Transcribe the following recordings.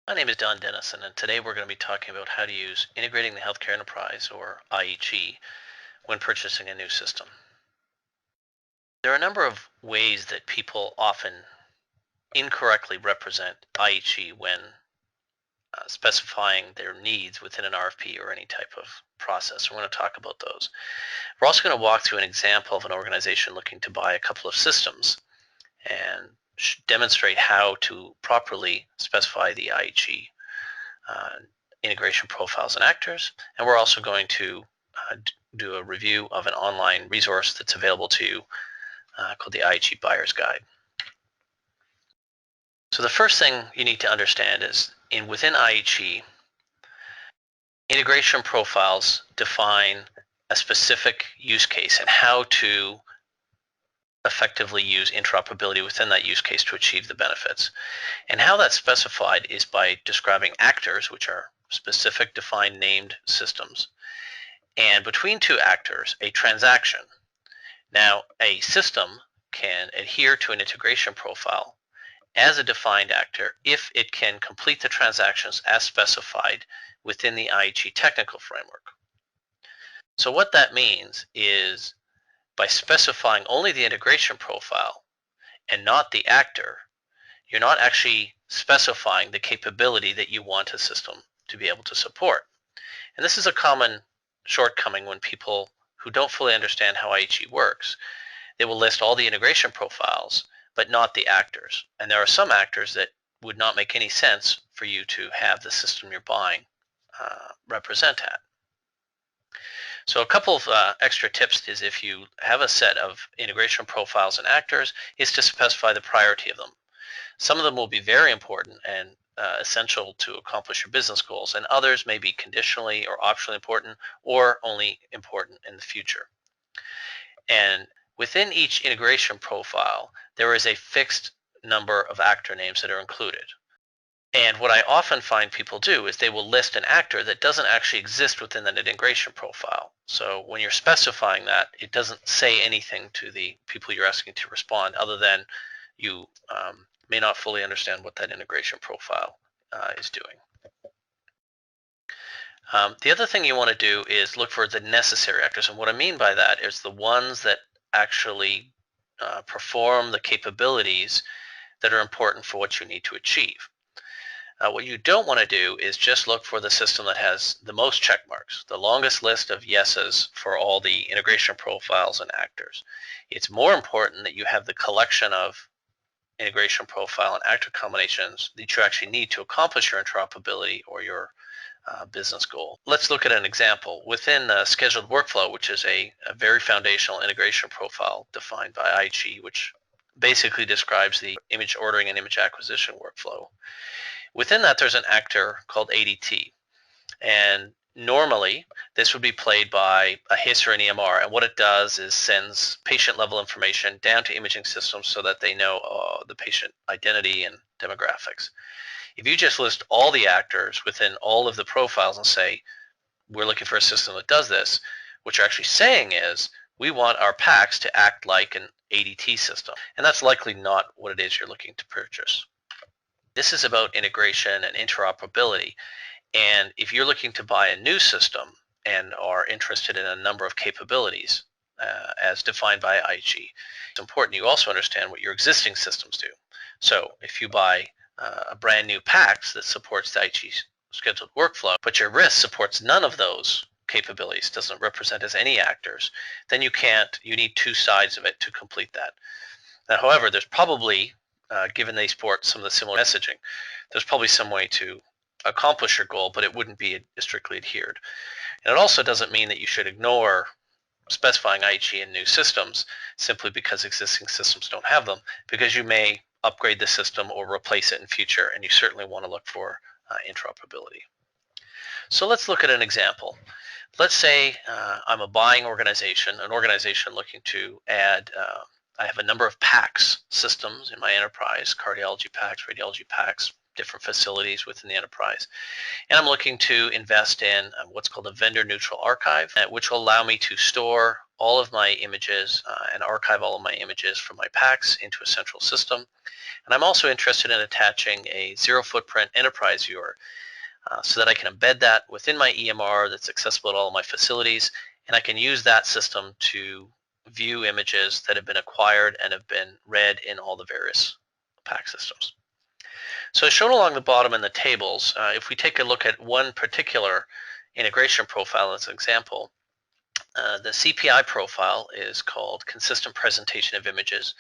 My name is Don Dennison, and today we're going to be talking about how to use Integrating the Healthcare Enterprise, or IHE, when purchasing a new system. There are a number of ways that people often incorrectly represent IHE when specifying their needs within an RFP or any type of process. We're going to talk about those. We're also going to walk through an example of an organization looking to buy a couple of systems and demonstrate how to properly specify the IHE integration profiles and actors. And we're also going to do a review of an online resource that's available to you called the IHE Buyer's Guide. So the first thing you need to understand is within IHE, integration profiles define a specific use case and how to effectively use interoperability within that use case to achieve the benefits. And how that's specified is by describing actors, which are specific, defined, named systems, and between two actors, a transaction. Now, a system can adhere to an integration profile as a defined actor if it can complete the transactions as specified within the IHE technical framework. So what that means is by specifying only the integration profile and not the actor, you're not actually specifying the capability that you want a system to be able to support. And this is a common shortcoming when people who don't fully understand how IHE works. They will list all the integration profiles, but not the actors. And there are some actors that would not make any sense for you to have the system you're buying represent at. So a couple of extra tips is if you have a set of integration profiles and actors, is to specify the priority of them. Some of them will be very important and essential to accomplish your business goals, and others may be conditionally or optionally important or only important in the future. And within each integration profile, there is a fixed number of actor names that are included. And what I often find people do is they will list an actor that doesn't actually exist within that integration profile. So when you're specifying that, it doesn't say anything to the people you're asking to respond other than you may not fully understand what that integration profile is doing. The other thing you want to do is look for the necessary actors. And what I mean by that is the ones that actually perform the capabilities that are important for what you need to achieve. What you don't want to do is just look for the system that has the most check marks, the longest list of yeses for all the integration profiles and actors. It's more important that you have the collection of integration profile and actor combinations that you actually need to accomplish your interoperability or your business goal. Let's look at an example. Within scheduled workflow, which is a very foundational integration profile defined by IHE, which basically describes the image ordering and image acquisition workflow. Within that, there's an actor called ADT. And normally, this would be played by a HIS or an EMR. And what it does is sends patient-level information down to imaging systems so that they know the patient identity and demographics. If you just list all the actors within all of the profiles and say, we're looking for a system that does this, what you're actually saying is, we want our PACS to act like an ADT system. And that's likely not what it is you're looking to purchase. This is about integration and interoperability. And if you're looking to buy a new system and are interested in a number of capabilities as defined by IHE, it's important you also understand what your existing systems do. So if you buy a brand new PACS that supports the IHE scheduled workflow, but your RIS supports none of those capabilities, doesn't represent as any actors, then you need two sides of it to complete that. Now, however, there's probably, given they support some of the similar messaging, there's probably some way to accomplish your goal, but it wouldn't be strictly adhered. And it also doesn't mean that you should ignore specifying IHE in new systems simply because existing systems don't have them, because you may upgrade the system or replace it in future, and you certainly want to look for interoperability. So let's look at an example. Let's say I'm a buying organization, an organization looking to add, I have a number of PACS systems in my enterprise, cardiology PACS, radiology PACS, different facilities within the enterprise. And I'm looking to invest in what's called a vendor neutral archive, which will allow me to store all of my images and archive all of my images from my packs into a central system. And I'm also interested in attaching a zero footprint enterprise viewer so that I can embed that within my EMR that's accessible at all of my facilities, and I can use that system to view images that have been acquired and have been read in all the various PAC systems. So as shown along the bottom in the tables, if we take a look at one particular integration profile as an example, the CPI profile is called Consistent Presentation of Images,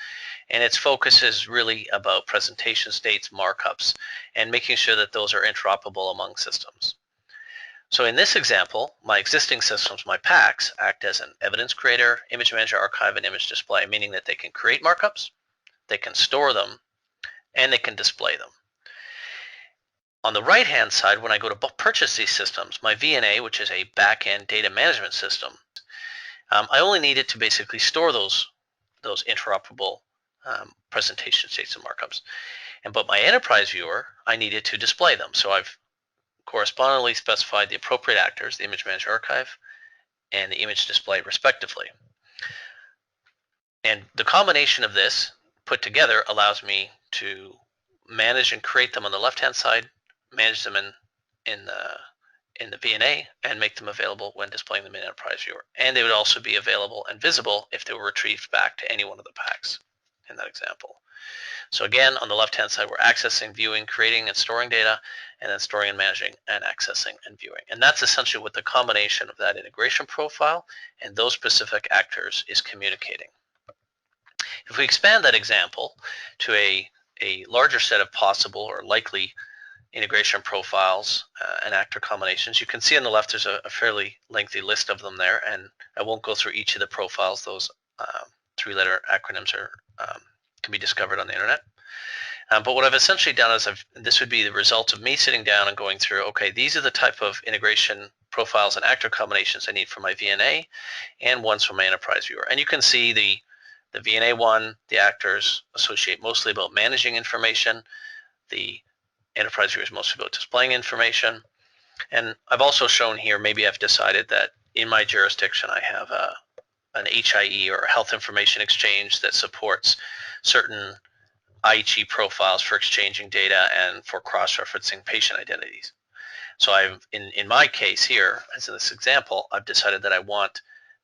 and its focus is really about presentation states, markups, and making sure that those are interoperable among systems. So in this example, my existing systems, my packs, act as an evidence creator, image manager, archive, and image display, meaning that they can create markups, they can store them, and they can display them. On the right-hand side, when I go to purchase these systems, my VNA, which is a back-end data management system, I only need it to basically store those interoperable presentation states and markups. But my enterprise viewer, I needed to display them. So I've correspondingly specified the appropriate actors, the image manager archive and the image display respectively. And the combination of this put together allows me to manage and create them on the left-hand side, manage them in the VNA, and make them available when displaying them in Enterprise Viewer. And they would also be available and visible if they were retrieved back to any one of the packs in that example. So again, on the left-hand side, we're accessing, viewing, creating, and storing data, and then storing and managing, and accessing and viewing. And that's essentially what the combination of that integration profile and those specific actors is communicating. If we expand that example to a larger set of possible or likely integration profiles and actor combinations, you can see on the left there's a fairly lengthy list of them there, and I won't go through each of the profiles. Those three-letter acronyms can be discovered on the internet. But what I've essentially done is this would be the result of me sitting down and going through, okay, these are the type of integration profiles and actor combinations I need for my VNA and ones for my enterprise viewer. And you can see the VNA one, the actors associate mostly about managing information. The enterprise viewer is mostly about displaying information. And I've also shown here, maybe I've decided that in my jurisdiction I have an HIE or a health information exchange that supports certain IHE profiles for exchanging data and for cross-referencing patient identities. So in my case here, as in this example, I've decided that I want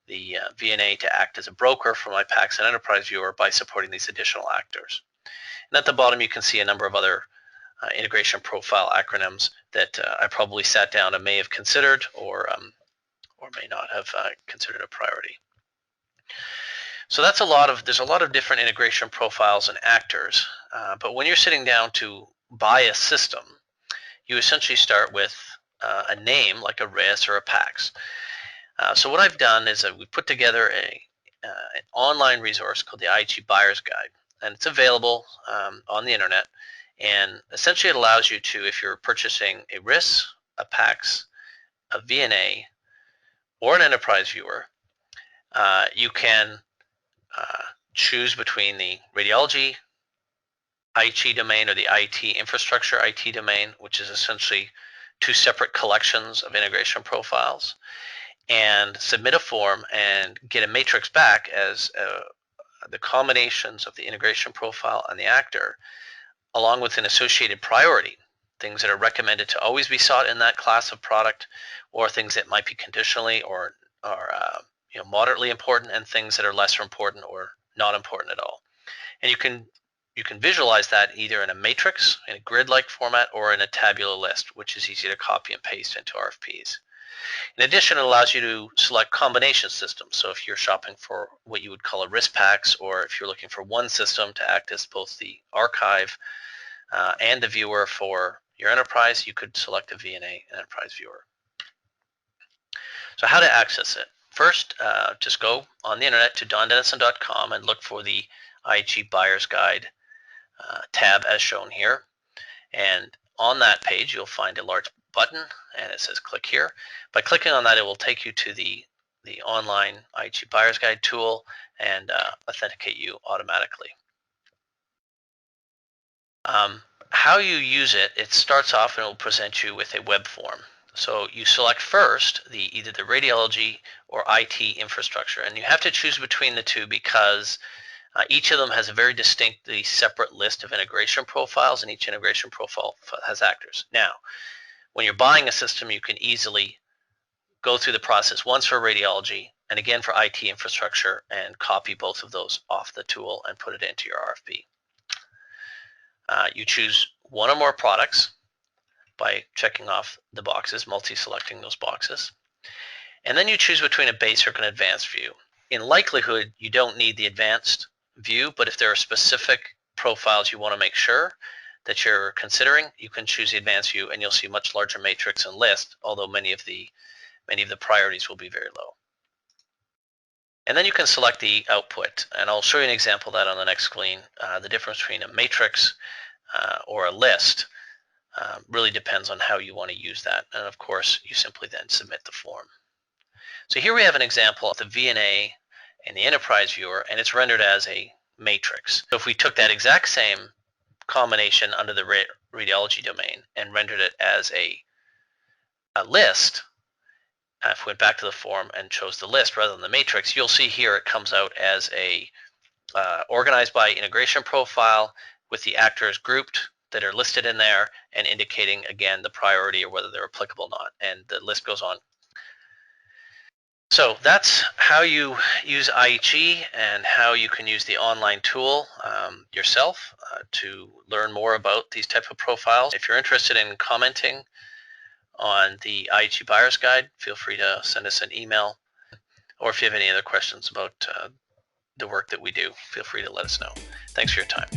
the VNA to act as a broker for my PACS and Enterprise Viewer by supporting these additional actors. And at the bottom, you can see a number of other integration profile acronyms that I probably sat down and may have considered or may not have considered a priority. So there's a lot of different integration profiles and actors, but when you're sitting down to buy a system, you essentially start with a name like a RIS or a PACS. So what I've done is we put together an online resource called the IHE Buyer's Guide, and it's available on the internet. And essentially it allows you to, if you're purchasing a RIS, a PACS, a VNA, or an enterprise viewer, you can choose between the radiology IHE domain or the IT infrastructure IT domain, which is essentially two separate collections of integration profiles, and submit a form and get a matrix back as the combinations of the integration profile and the actor, along with an associated priority, things that are recommended to always be sought in that class of product, or things that might be conditionally or moderately important, and things that are lesser important or not important at all. And you can visualize that either in a matrix, in a grid-like format, or in a tabular list, which is easy to copy and paste into RFPs. In addition, it allows you to select combination systems. So if you're shopping for what you would call a risk packs, or if you're looking for one system to act as both the archive and the viewer for your enterprise, you could select a VNA enterprise viewer. So how to access it? First, just go on the internet to dondennison.com and look for the IHE Buyer's Guide tab as shown here. And on that page, you'll find a large button and it says click here. By clicking on that, it will take you to the online IHE Buyer's Guide tool and authenticate you automatically. How you use it, it starts off and it will present you with a web form. So you select first either the radiology or IT infrastructure, and you have to choose between the two because each of them has a very distinctly separate list of integration profiles, and each integration profile has actors. Now, when you're buying a system, you can easily go through the process once for radiology and again for IT infrastructure and copy both of those off the tool and put it into your RFP. You choose one or more products by checking off the boxes, multi-selecting those boxes. And then you choose between a basic and advanced view. In likelihood, you don't need the advanced view, but if there are specific profiles you want to make sure that you're considering, you can choose the advanced view and you'll see much larger matrix and list, although many of the priorities will be very low. And then you can select the output, and I'll show you an example of that on the next screen. The difference between a matrix or a list really depends on how you want to use that. And of course, you simply then submit the form. So here we have an example of the VNA and the enterprise viewer, and it's rendered as a matrix. So if we took that exact same combination under the radiology domain and rendered it as a list, if we went back to the form and chose the list rather than the matrix, you'll see here it comes out as a organized by integration profile with the actors grouped that are listed in there and indicating again the priority or whether they're applicable or not, and the list goes on. So that's how you use IHE and how you can use the online tool yourself to learn more about these type of profiles. If you're interested in commenting on the IHE Buyer's Guide, feel free to send us an email. Or if you have any other questions about the work that we do, feel free to let us know. Thanks for your time.